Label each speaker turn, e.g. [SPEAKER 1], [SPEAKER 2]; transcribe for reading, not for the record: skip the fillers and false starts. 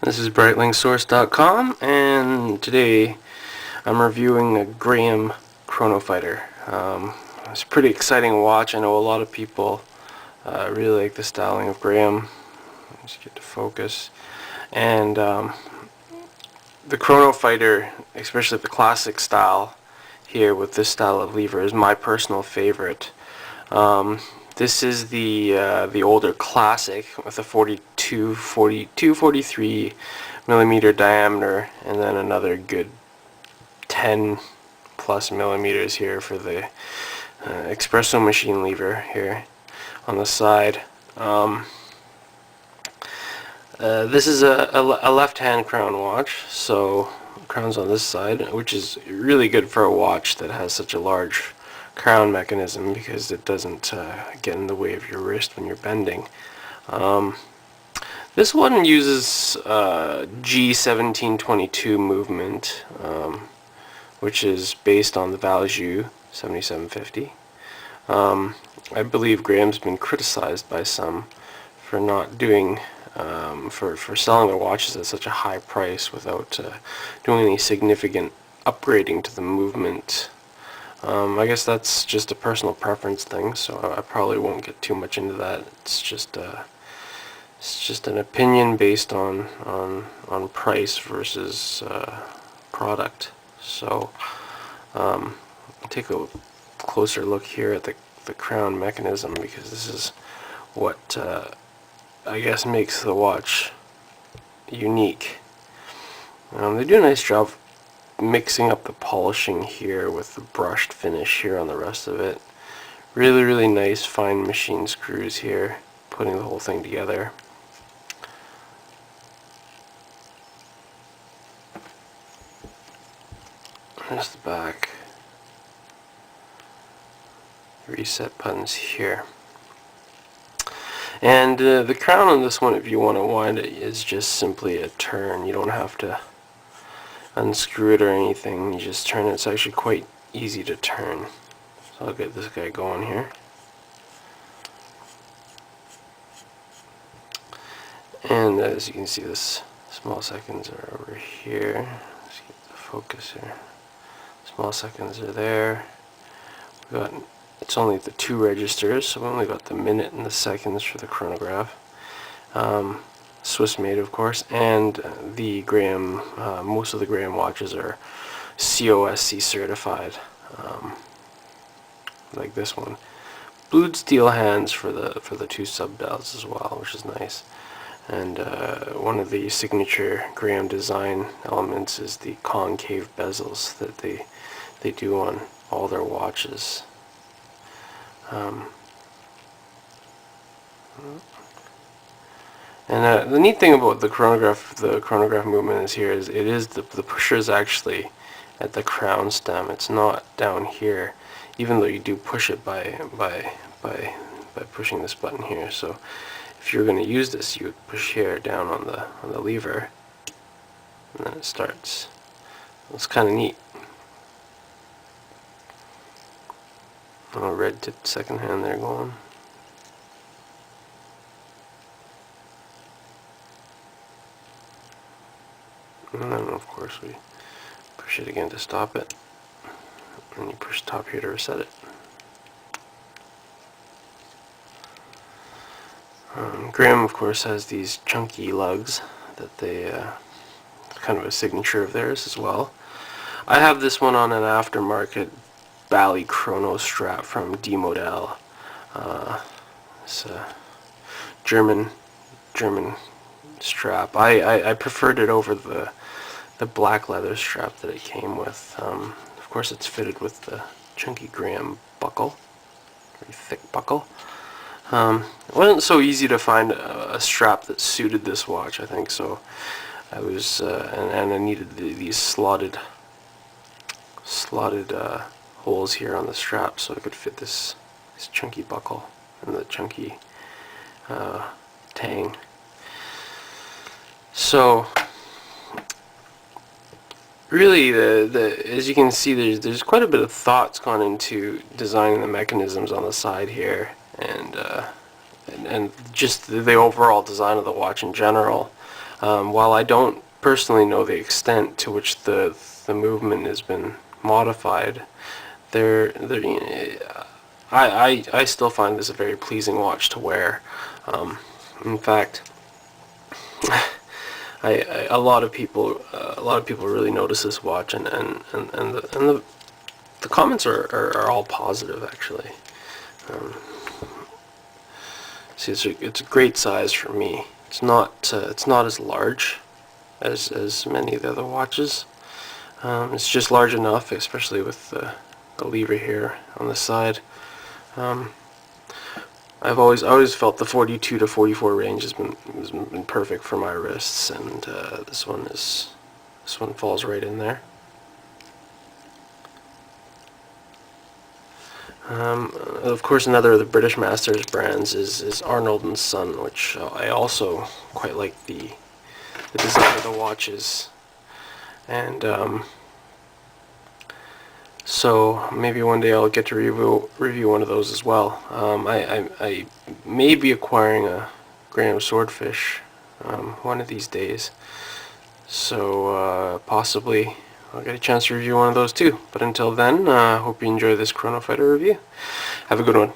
[SPEAKER 1] This is BrightlingSource.com, and today I'm reviewing a Graham Chronofighter. It's a pretty exciting watch. I know a lot of people really like the styling of Graham. Let's get to focus. And the Chronofighter, especially the classic style here with this style of lever, is my personal favorite. This is the older classic with a 43 millimeter diameter, and then another good 10 plus millimeters here for the espresso machine lever here on the side. This is a left-hand crown watch, so crown's on this side, which is really good for a watch that has such a large crown mechanism because it doesn't get in the way of your wrist when you're bending. This one uses G1722 movement, which is based on the Valjoux 7750. I believe Graham's been criticized by some for not doing for selling their watches at such a high price without doing any significant upgrading to the movement. I guess that's just a personal preference thing, so I probably won't get too much into that. It's just an opinion based on price versus product. So I'll take a closer look here at the crown mechanism, because this is what I guess makes the watch unique. They do a nice job mixing up the polishing here with the brushed finish here on the rest of it. Really nice fine machine screws here, putting the whole thing together. There's the back. Reset buttons here. And the crown on this one, if you want to wind it, is just simply a turn. You don't have to unscrew it or anything. You just turn it. It's actually quite easy to turn. So I'll get this guy going here. And as you can see, this small seconds are over here. Let's get the focus here. Small seconds are there. We got, it's only the two registers, so we only got the minute and the seconds for the chronograph. Swiss made, of course, and the Graham, most of the Graham watches are COSC certified, like this one. Blued steel hands for the two sub dials as well, which is nice. And one of the signature Graham design elements is the concave bezels that they do on all their watches. And the neat thing about the chronograph movement is here is the pusher is actually at the crown stem. It's not down here, even though you do push it by pushing this button here. So if you're going to use this, you would push here down on the lever, and then it starts. It's kind of neat. Oh, red tipped second hand there going. And then of course we push it again to stop it, and you push top here to reset it. Graham of course has these chunky lugs that they kind of a signature of theirs as well. I have this one on an aftermarket Bally Chrono strap from D Model. It's a German strap. I preferred it over the black leather strap that it came with. Of course, it's fitted with the chunky Graham buckle, very thick buckle. It wasn't so easy to find a strap that suited this watch, I think, so I was and I needed these slotted holes here on the strap so it could fit this chunky buckle and the chunky tang. So really, as you can see, there's quite a bit of thought's gone into designing the mechanisms on the side here, and just the overall design of the watch in general. While I don't personally know the extent to which the movement has been modified, I still find this a very pleasing watch to wear. In fact, a lot of people really notice this watch, and the comments are all positive, actually. See, it's a great size for me. It's not as large as many of the other watches. It's just large enough, especially with the lever here on the side. I've always felt the 42 to 44 range has been perfect for my wrists, and this one falls right in there. Of course, another of the British Masters brands is Arnold & Son, which I also quite like the design of the watches, and so maybe one day I'll get to review one of those as well. I may be acquiring a Graham Swordfish one of these days, so possibly I'll get a chance to review one of those too. But until then, hope you enjoy this Chronofighter review. Have a good one.